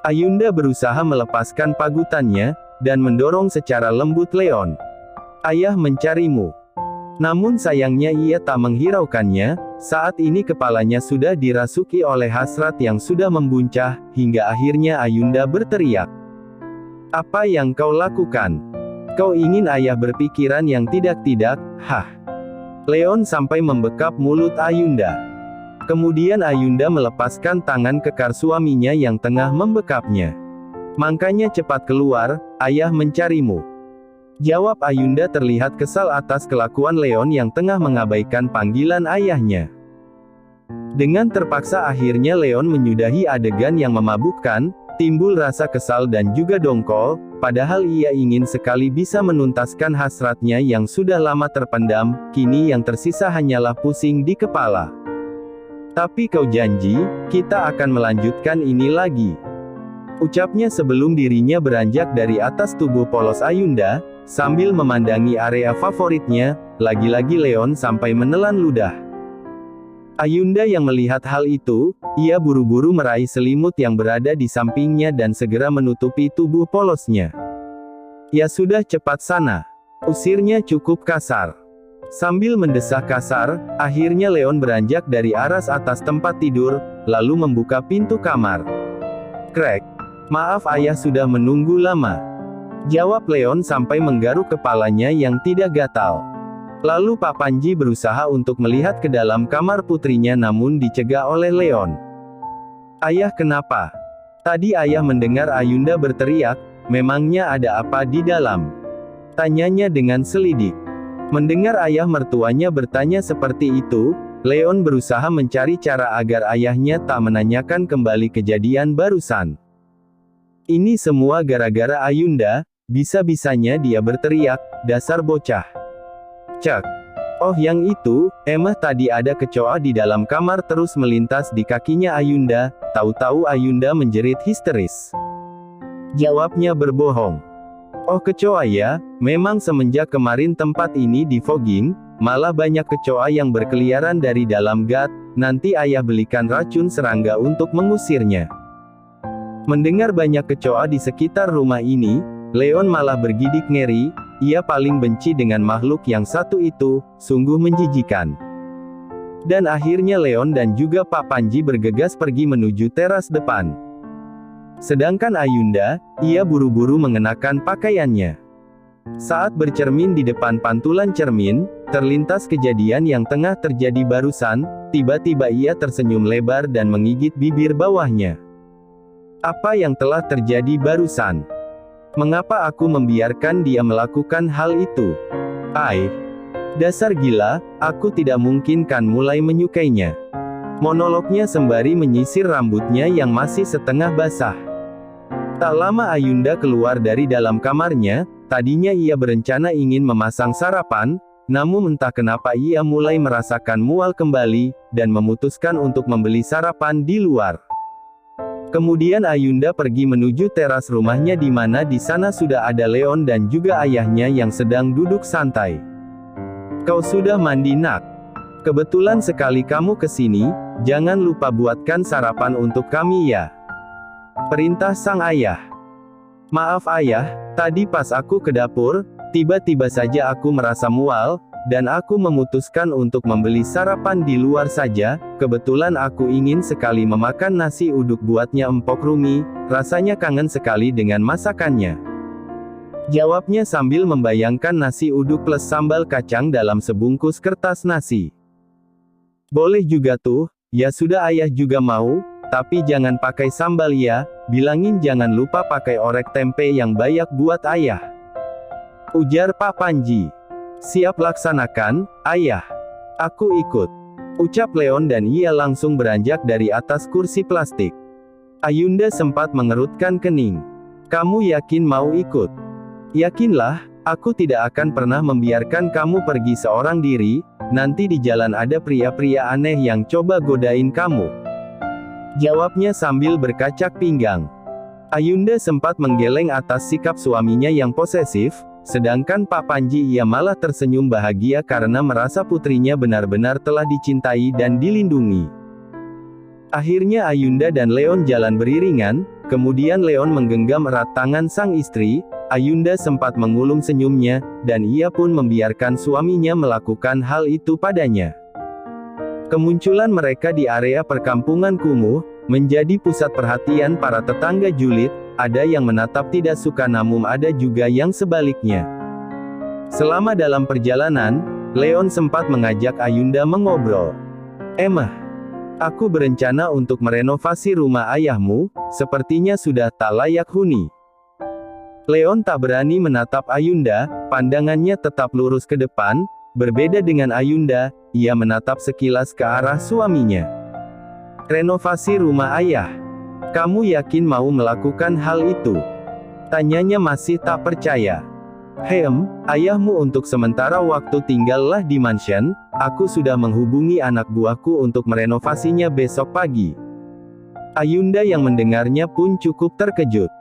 Ayunda berusaha melepaskan pagutannya, dan mendorong secara lembut Leon. "Ayah mencarimu." Namun sayangnya ia tak menghiraukannya. Saat ini kepalanya sudah dirasuki oleh hasrat yang sudah membuncah, hingga akhirnya Ayunda berteriak. "Apa yang kau lakukan? Kau ingin ayah berpikiran yang tidak-tidak, hah?" Leon sampai membekap mulut Ayunda. Kemudian Ayunda melepaskan tangan kekar suaminya yang tengah membekapnya. "Makanya cepat keluar, ayah mencarimu," jawab Ayunda terlihat kesal atas kelakuan Leon yang tengah mengabaikan panggilan ayahnya. Dengan terpaksa akhirnya Leon menyudahi adegan yang memabukkan, timbul rasa kesal dan juga dongkol, padahal ia ingin sekali bisa menuntaskan hasratnya yang sudah lama terpendam, kini yang tersisa hanyalah pusing di kepala. "Tapi kau janji, kita akan melanjutkan ini lagi," ucapnya sebelum dirinya beranjak dari atas tubuh polos Ayunda, sambil memandangi area favoritnya. Lagi-lagi Leon sampai menelan ludah. Ayunda yang melihat hal itu, ia buru-buru meraih selimut yang berada di sampingnya dan segera menutupi tubuh polosnya. "Ya sudah, cepat sana," usirnya cukup kasar. Sambil mendesak kasar, akhirnya Leon beranjak dari aras atas tempat tidur, lalu membuka pintu kamar. "Krek. Maaf ayah sudah menunggu lama," jawab Leon sampai menggaruk kepalanya yang tidak gatal. Lalu Pak Panji berusaha untuk melihat ke dalam kamar putrinya namun dicegah oleh Leon. "Ayah kenapa? Tadi ayah mendengar Ayunda berteriak, memangnya ada apa di dalam?" tanyanya dengan selidik. Mendengar ayah mertuanya bertanya seperti itu, Leon berusaha mencari cara agar ayahnya tak menanyakan kembali kejadian barusan. "Ini semua gara-gara Ayunda, bisa-bisanya dia berteriak, dasar bocah." Cek. "Oh yang itu, emang tadi ada kecoa di dalam kamar," terus melintas di kakinya Ayunda, tahu-tahu Ayunda menjerit histeris. Jawabnya berbohong. "Oh kecoa ya, memang semenjak kemarin tempat ini di fogging, malah banyak kecoa yang berkeliaran dari dalam gat, nanti ayah belikan racun serangga untuk mengusirnya." Mendengar banyak kecoa di sekitar rumah ini, Leon malah bergidik ngeri. Ia paling benci dengan makhluk yang satu itu, sungguh menjijikan. Dan akhirnya Leon dan juga Pak Panji bergegas pergi menuju teras depan. Sedangkan Ayunda, ia buru-buru mengenakan pakaiannya. Saat bercermin di depan pantulan cermin, terlintas kejadian yang tengah terjadi barusan. Tiba-tiba ia tersenyum lebar dan menggigit bibir bawahnya. "Apa yang telah terjadi barusan? Mengapa aku membiarkan dia melakukan hal itu? Dasar gila, aku tidak mungkin kan mulai menyukainya," monolognya sembari menyisir rambutnya yang masih setengah basah. Tak lama Ayunda keluar dari dalam kamarnya. Tadinya ia berencana ingin memasang sarapan, namun entah kenapa ia mulai merasakan mual kembali, dan memutuskan untuk membeli sarapan di luar. Kemudian Ayunda pergi menuju teras rumahnya di mana di sana sudah ada Leon dan juga ayahnya yang sedang duduk santai. "Kau sudah mandi nak? Kebetulan sekali kamu kesini, jangan lupa buatkan sarapan untuk kami ya," perintah sang ayah. "Maaf ayah, tadi pas aku ke dapur, tiba-tiba saja aku merasa mual, dan aku memutuskan untuk membeli sarapan di luar saja. Kebetulan aku ingin sekali memakan nasi uduk buatnya Empok Rumi, rasanya kangen sekali dengan masakannya," jawabnya sambil membayangkan nasi uduk plus sambal kacang dalam sebungkus kertas nasi. "Boleh juga tuh, ya sudah ayah juga mau, tapi jangan pakai sambal ya, bilangin jangan lupa pakai orek tempe yang banyak buat ayah," ujar Pak Panji. "Siap laksanakan, ayah. Aku ikut," ucap Leon dan ia langsung beranjak dari atas kursi plastik. Ayunda sempat mengerutkan kening. "Kamu yakin mau ikut?" "Yakinlah, aku tidak akan pernah membiarkan kamu pergi seorang diri, nanti di jalan ada pria-pria aneh yang coba godain kamu," jawabnya sambil berkacak pinggang. Ayunda sempat menggeleng atas sikap suaminya yang posesif, sedangkan Pak Panji ia malah tersenyum bahagia karena merasa putrinya benar-benar telah dicintai dan dilindungi. Akhirnya Ayunda dan Leon jalan beriringan, Kemudian Leon menggenggam erat tangan sang istri. Ayunda sempat mengulum senyumnya, dan ia pun membiarkan suaminya melakukan hal itu padanya. Kemunculan mereka di area perkampungan kumuh, menjadi pusat perhatian para tetangga julid. Ada yang menatap tidak suka namun ada juga yang sebaliknya. Selama dalam perjalanan, Leon sempat mengajak Ayunda mengobrol. "Emma, aku berencana untuk merenovasi rumah ayahmu, sepertinya sudah tak layak huni." Leon tak berani menatap Ayunda, pandangannya tetap lurus ke depan. Berbeda dengan Ayunda, ia menatap sekilas ke arah suaminya. "Renovasi rumah ayah? Kamu yakin mau melakukan hal itu?" Tanyanya masih tak percaya. Ayahmu untuk sementara waktu tinggallah di mansion. Aku sudah menghubungi anak buahku untuk merenovasinya besok pagi." Ayunda yang mendengarnya pun cukup terkejut.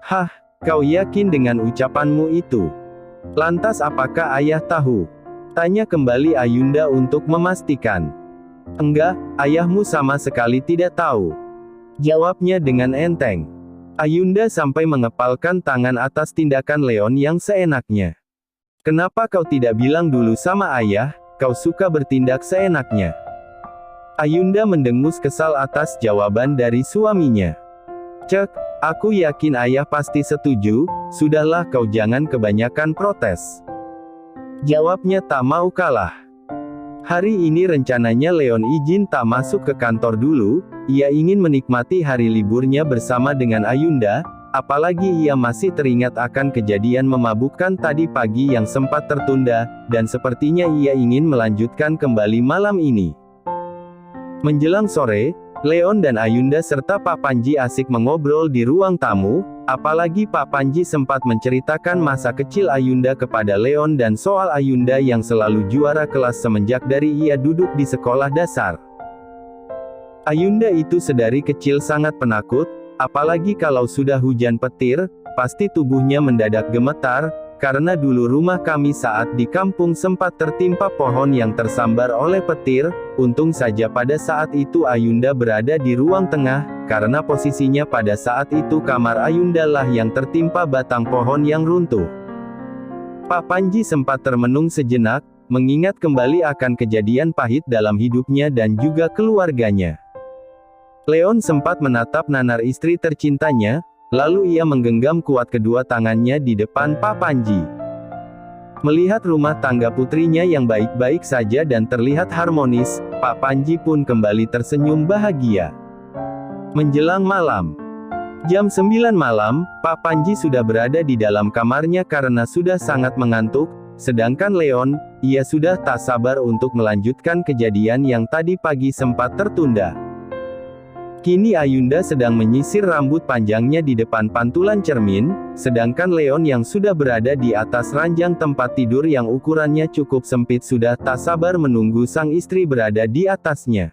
"Hah? Kau yakin dengan ucapanmu itu? Lantas apakah ayah tahu?" Tanya kembali Ayunda untuk memastikan. "Enggak, ayahmu sama sekali tidak tahu," jawabnya dengan enteng. Ayunda sampai mengepalkan tangan atas tindakan Leon yang seenaknya. "Kenapa kau tidak bilang dulu sama ayah, kau suka bertindak seenaknya?" Ayunda mendengus kesal atas jawaban dari suaminya. "Cek, aku yakin ayah pasti setuju, sudahlah kau jangan kebanyakan protes," jawabnya tak mau kalah. Hari ini rencananya Leon izin tak masuk ke kantor dulu. Ia ingin menikmati hari liburnya bersama dengan Ayunda, apalagi ia masih teringat akan kejadian memabukkan tadi pagi yang sempat tertunda, dan sepertinya ia ingin melanjutkan kembali malam ini. Menjelang sore, Leon dan Ayunda serta Pak Panji asik mengobrol di ruang tamu, apalagi Pak Panji sempat menceritakan masa kecil Ayunda kepada Leon dan soal Ayunda yang selalu juara kelas semenjak dari ia duduk di sekolah dasar. Ayunda itu sedari kecil sangat penakut, apalagi kalau sudah hujan petir, pasti tubuhnya mendadak gemetar, karena dulu rumah kami saat di kampung sempat tertimpa pohon yang tersambar oleh petir. Untung saja pada saat itu Ayunda berada di ruang tengah, karena posisinya pada saat itu kamar Ayunda lah yang tertimpa batang pohon yang runtuh. Pak Panji sempat termenung sejenak, mengingat kembali akan kejadian pahit dalam hidupnya dan juga keluarganya. Leon sempat menatap nanar istri tercintanya, lalu ia menggenggam kuat kedua tangannya di depan Pak Panji. Melihat rumah tangga putrinya yang baik-baik saja dan terlihat harmonis, Pak Panji pun kembali tersenyum bahagia. Menjelang malam, jam 9 malam, Pak Panji sudah berada di dalam kamarnya karena sudah sangat mengantuk, sedangkan Leon, ia sudah tak sabar untuk melanjutkan kejadian yang tadi pagi sempat tertunda. Kini Ayunda sedang menyisir rambut panjangnya di depan pantulan cermin, sedangkan Leon yang sudah berada di atas ranjang tempat tidur yang ukurannya cukup sempit sudah tak sabar menunggu sang istri berada di atasnya.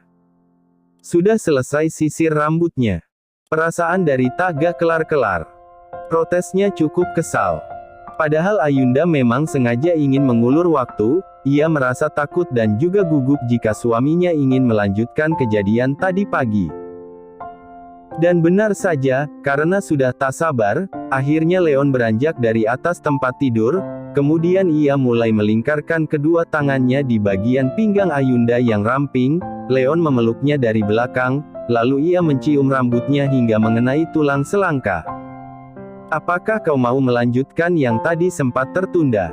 Sudah selesai sisir rambutnya. Perasaan dari tak kelar-kelar. Protesnya cukup kesal. Padahal Ayunda memang sengaja ingin mengulur waktu, ia merasa takut dan juga gugup jika suaminya ingin melanjutkan kejadian tadi pagi. Dan benar saja, karena sudah tak sabar, akhirnya Leon beranjak dari atas tempat tidur, kemudian ia mulai melingkarkan kedua tangannya di bagian pinggang Ayunda yang ramping. Leon memeluknya dari belakang, lalu ia mencium rambutnya hingga mengenai tulang selangka. "Apakah kau mau melanjutkan yang tadi sempat tertunda?"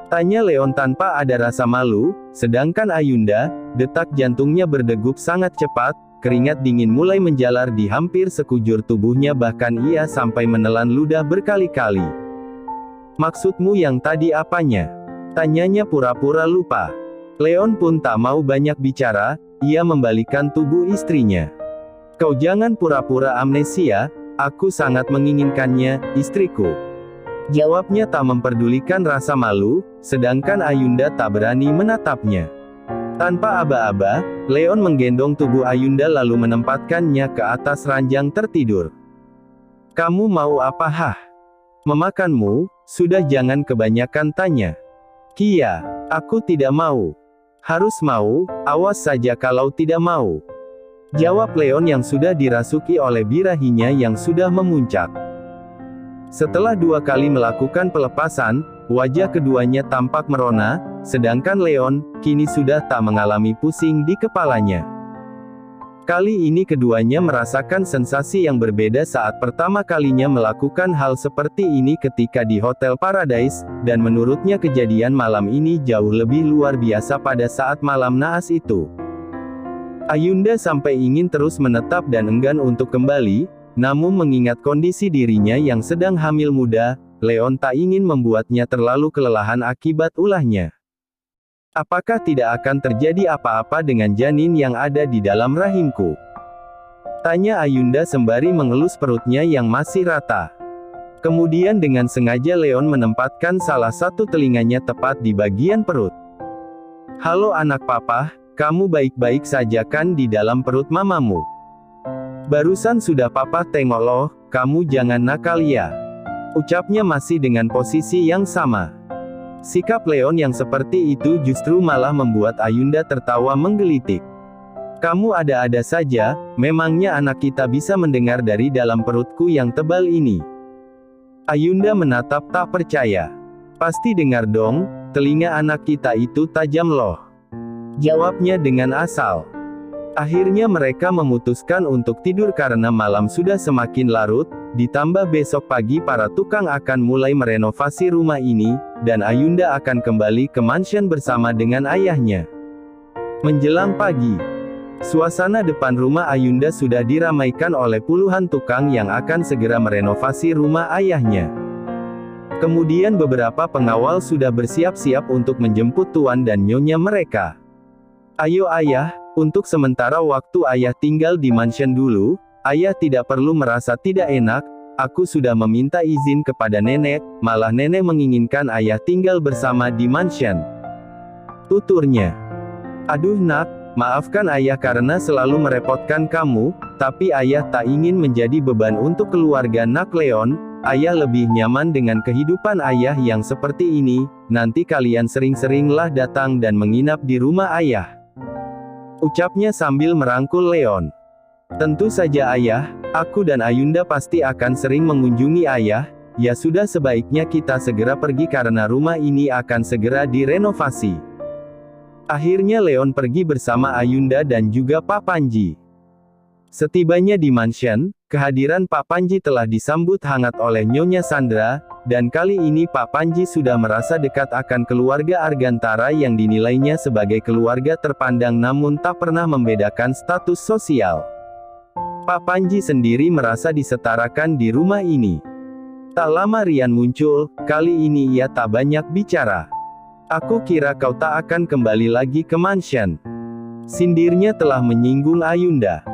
tanya Leon tanpa ada rasa malu, sedangkan Ayunda, detak jantungnya berdegup sangat cepat. Keringat dingin mulai menjalar di hampir sekujur tubuhnya, bahkan ia sampai menelan ludah berkali-kali. "Maksudmu yang tadi apanya?" tanyanya pura-pura lupa. Leon pun tak mau banyak bicara, ia membalikkan tubuh istrinya. "Kau jangan pura-pura amnesia, aku sangat menginginkannya, istriku," jawabnya tak memperdulikan rasa malu, sedangkan Ayunda tak berani menatapnya. Tanpa aba-aba, Leon menggendong tubuh Ayunda lalu menempatkannya ke atas ranjang tertidur. "Kamu mau apa hah? Memakanmu? Sudah jangan kebanyakan tanya." "Kia, aku tidak mau." "Harus mau, awas saja kalau tidak mau." Jawab Leon yang sudah dirasuki oleh birahinya yang sudah memuncak. Setelah 2 kali melakukan pelepasan, wajah keduanya tampak merona, sedangkan Leon, kini sudah tak mengalami pusing di kepalanya. Kali ini keduanya merasakan sensasi yang berbeda saat pertama kalinya melakukan hal seperti ini ketika di Hotel Paradise, dan menurutnya kejadian malam ini jauh lebih luar biasa pada saat malam naas itu. Ayunda sampai ingin terus menetap dan enggan untuk kembali, namun mengingat kondisi dirinya yang sedang hamil muda, Leon tak ingin membuatnya terlalu kelelahan akibat ulahnya. Apakah tidak akan terjadi apa-apa dengan janin yang ada di dalam rahimku? Tanya Ayunda sembari mengelus perutnya yang masih rata. Kemudian dengan sengaja Leon menempatkan salah satu telinganya tepat di bagian perut. Halo anak papa, kamu baik-baik saja kan di dalam perut mamamu? Barusan sudah papa tengok loh, kamu jangan nakal ya. Ucapnya masih dengan posisi yang sama. Sikap Leon yang seperti itu justru malah membuat Ayunda tertawa menggelitik. Kamu ada-ada saja, memangnya anak kita bisa mendengar dari dalam perutku yang tebal ini? Ayunda menatap tak percaya. Pasti dengar dong, telinga anak kita itu tajam loh. Jawabnya dengan asal. Akhirnya mereka memutuskan untuk tidur karena malam sudah semakin larut, ditambah besok pagi para tukang akan mulai merenovasi rumah ini, dan Ayunda akan kembali ke mansion bersama dengan ayahnya. Menjelang pagi, suasana depan rumah Ayunda sudah diramaikan oleh puluhan tukang yang akan segera merenovasi rumah ayahnya. Kemudian beberapa pengawal sudah bersiap-siap untuk menjemput tuan dan nyonya mereka. Ayo ayah, untuk sementara waktu ayah tinggal di mansion dulu, ayah tidak perlu merasa tidak enak, aku sudah meminta izin kepada nenek, malah nenek menginginkan ayah tinggal bersama di mansion. Tuturnya. Aduh nak, maafkan ayah karena selalu merepotkan kamu, tapi ayah tak ingin menjadi beban untuk keluarga nak Leon, ayah lebih nyaman dengan kehidupan ayah yang seperti ini, nanti kalian sering-seringlah datang dan menginap di rumah ayah. Ucapnya sambil merangkul Leon. Tentu saja ayah, aku dan Ayunda pasti akan sering mengunjungi ayah, ya sudah sebaiknya kita segera pergi karena rumah ini akan segera direnovasi. Akhirnya Leon pergi bersama Ayunda dan juga Pak Panji. Setibanya di mansion, kehadiran Pak Panji telah disambut hangat oleh Nyonya Sandra, dan kali ini Pak Panji sudah merasa dekat akan keluarga Argantara yang dinilainya sebagai keluarga terpandang namun tak pernah membedakan status sosial. Pak Panji sendiri merasa disetarakan di rumah ini. Tak lama Rian muncul, kali ini ia tak banyak bicara. Aku kira kau tak akan kembali lagi ke mansion. Sindirnya telah menyinggung Ayunda.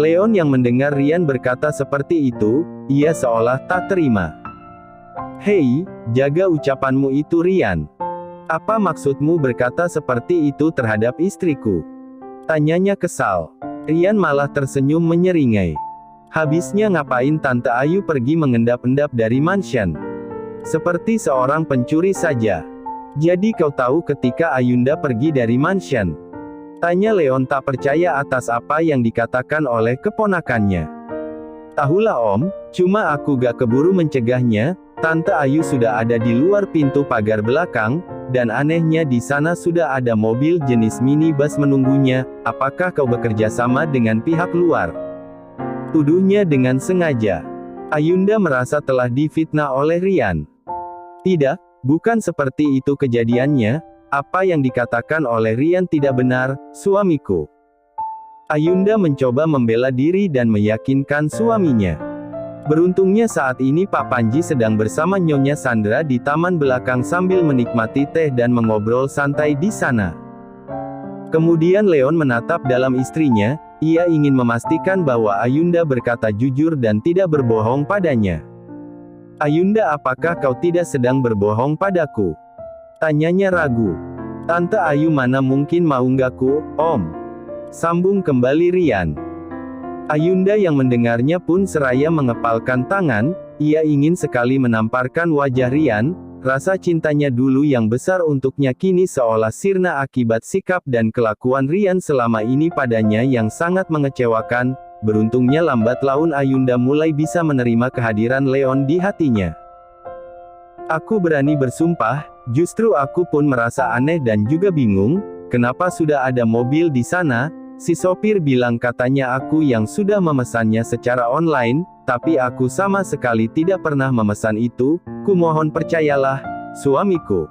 Leon yang mendengar Rian berkata seperti itu, ia seolah tak terima. Hei, jaga ucapanmu itu Rian. Apa maksudmu berkata seperti itu terhadap istriku? Tanyanya kesal. Rian malah tersenyum menyeringai. Habisnya ngapain Tante Ayu pergi mengendap-endap dari mansion? Seperti seorang pencuri saja. Jadi kau tahu ketika Ayunda pergi dari mansion? Tanya Leon tak percaya atas apa yang dikatakan oleh keponakannya. Tahulah om, cuma aku gak keburu mencegahnya, Tante Ayu sudah ada di luar pintu pagar belakang, dan anehnya di sana sudah ada mobil jenis minibus menunggunya, apakah kau bekerja sama dengan pihak luar? Tuduhnya dengan sengaja. Ayunda merasa telah difitnah oleh Rian. Tidak, bukan seperti itu kejadiannya. Apa yang dikatakan oleh Rian tidak benar, suamiku. Ayunda mencoba membela diri dan meyakinkan suaminya. Beruntungnya saat ini Pak Panji sedang bersama Nyonya Sandra di taman belakang sambil menikmati teh dan mengobrol santai di sana. Kemudian Leon menatap dalam istrinya, ia ingin memastikan bahwa Ayunda berkata jujur dan tidak berbohong padanya. Ayunda, apakah kau tidak sedang berbohong padaku? Tanyanya ragu. Tante Ayu mana mungkin mau ngaku, om? Sambung kembali Rian. Ayunda yang mendengarnya pun seraya mengepalkan tangan, ia ingin sekali menamparkan wajah Rian, rasa cintanya dulu yang besar untuknya kini seolah sirna akibat sikap dan kelakuan Rian selama ini padanya yang sangat mengecewakan. Beruntungnya lambat laun Ayunda mulai bisa menerima kehadiran Leon di hatinya. Aku berani bersumpah, justru aku pun merasa aneh dan juga bingung, kenapa sudah ada mobil di sana. Si sopir bilang katanya aku yang sudah memesannya secara online, tapi aku sama sekali tidak pernah memesan itu, kumohon percayalah, suamiku.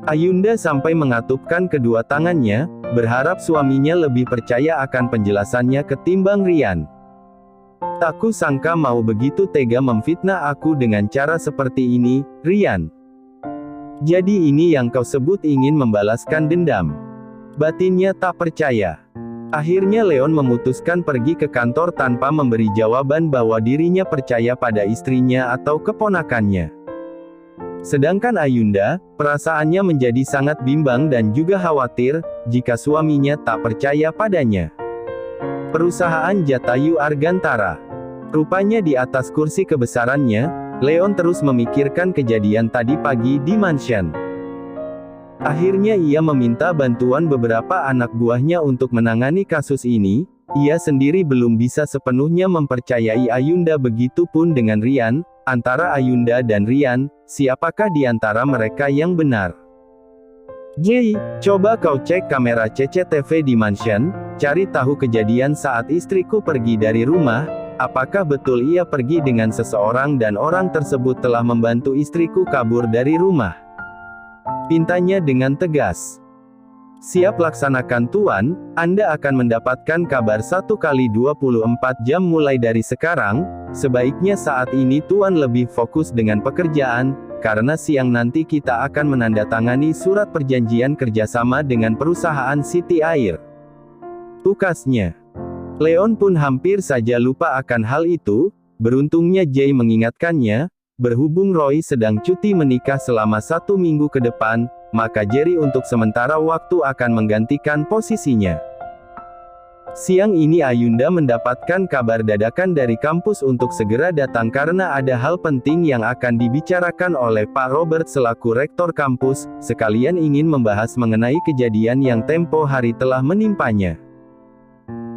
Ayunda sampai mengatupkan kedua tangannya, berharap suaminya lebih percaya akan penjelasannya ketimbang Rian. Tak kusangka mau begitu tega memfitnah aku dengan cara seperti ini, Rian. Jadi ini yang kau sebut ingin membalaskan dendam. Batinnya tak percaya. Akhirnya Leon memutuskan pergi ke kantor tanpa memberi jawaban bahwa dirinya percaya pada istrinya atau keponakannya. Sedangkan Ayunda, perasaannya menjadi sangat bimbang dan juga khawatir, jika suaminya tak percaya padanya. Perusahaan Jatayu Argantara. Rupanya di atas kursi kebesarannya, Leon terus memikirkan kejadian tadi pagi di mansion. Akhirnya ia meminta bantuan beberapa anak buahnya untuk menangani kasus ini. Ia sendiri belum bisa sepenuhnya mempercayai Ayunda, begitupun dengan Rian. Antara Ayunda dan Rian, siapakah di antara mereka yang benar? Jay, coba kau cek kamera CCTV di mansion, cari tahu kejadian saat istriku pergi dari rumah. Apakah betul ia pergi dengan seseorang dan orang tersebut telah membantu istriku kabur dari rumah? Pintanya dengan tegas. Siap laksanakan Tuan, Anda akan mendapatkan kabar 1 kali 24 jam mulai dari sekarang. Sebaiknya saat ini Tuan lebih fokus dengan pekerjaan, karena siang nanti kita akan menandatangani surat perjanjian kerjasama dengan perusahaan City Air. Tukasnya. Leon pun hampir saja lupa akan hal itu, beruntungnya Jay mengingatkannya. Berhubung Roy sedang cuti menikah selama 1 minggu ke depan, maka Jerry untuk sementara waktu akan menggantikan posisinya. Siang ini Ayunda mendapatkan kabar dadakan dari kampus untuk segera datang karena ada hal penting yang akan dibicarakan oleh Pak Robert selaku rektor kampus, sekalian ingin membahas mengenai kejadian yang tempo hari telah menimpanya.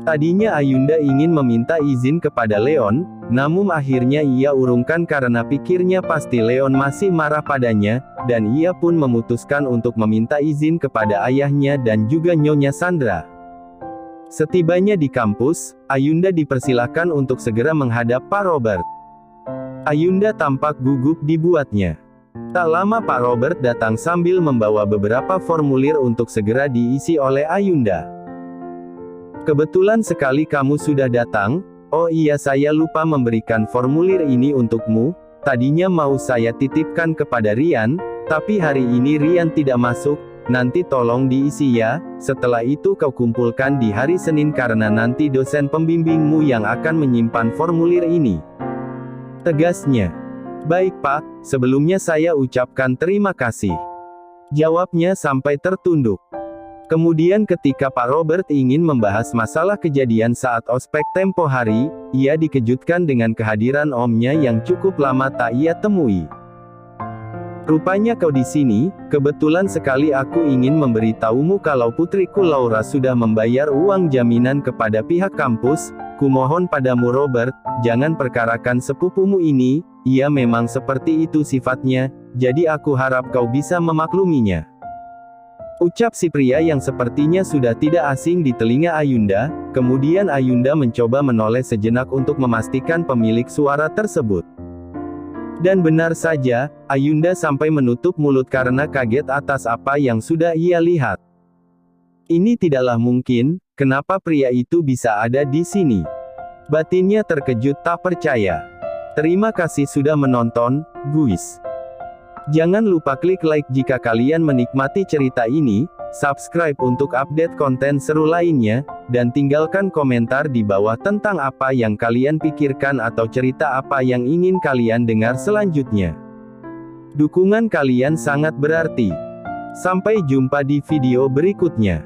Tadinya Ayunda ingin meminta izin kepada Leon, namun akhirnya ia urungkan karena pikirnya pasti Leon masih marah padanya, dan ia pun memutuskan untuk meminta izin kepada ayahnya dan juga Nyonya Sandra. Setibanya di kampus, Ayunda dipersilahkan untuk segera menghadap Pak Robert. Ayunda tampak gugup dibuatnya. Tak lama Pak Robert datang sambil membawa beberapa formulir untuk segera diisi oleh Ayunda. Kebetulan sekali kamu sudah datang. Oh iya, saya lupa memberikan formulir ini untukmu. Tadinya mau saya titipkan kepada Rian, tapi hari ini Rian tidak masuk. Nanti tolong diisi ya. Setelah itu kau kumpulkan di hari Senin karena nanti dosen pembimbingmu yang akan menyimpan formulir ini. Tegasnya. Baik Pak, sebelumnya saya ucapkan terima kasih. Jawabnya sampai tertunduk. Kemudian ketika Pak Robert ingin membahas masalah kejadian saat ospek tempo hari, ia dikejutkan dengan kehadiran omnya yang cukup lama tak ia temui. Rupanya kau di sini, kebetulan sekali aku ingin memberitahumu kalau putriku Laura sudah membayar uang jaminan kepada pihak kampus. Kumohon padamu Robert, jangan perkarakan sepupumu ini, ia memang seperti itu sifatnya, jadi aku harap kau bisa memakluminya. Ucap si pria yang sepertinya sudah tidak asing di telinga Ayunda, kemudian Ayunda mencoba menoleh sejenak untuk memastikan pemilik suara tersebut. Dan benar saja, Ayunda sampai menutup mulut karena kaget atas apa yang sudah ia lihat. Ini tidaklah mungkin, kenapa pria itu bisa ada di sini? Batinnya terkejut tak percaya. Terima kasih sudah menonton, guys. Jangan lupa klik like jika kalian menikmati cerita ini, subscribe untuk update konten seru lainnya, dan tinggalkan komentar di bawah tentang apa yang kalian pikirkan atau cerita apa yang ingin kalian dengar selanjutnya. Dukungan kalian sangat berarti. Sampai jumpa di video berikutnya.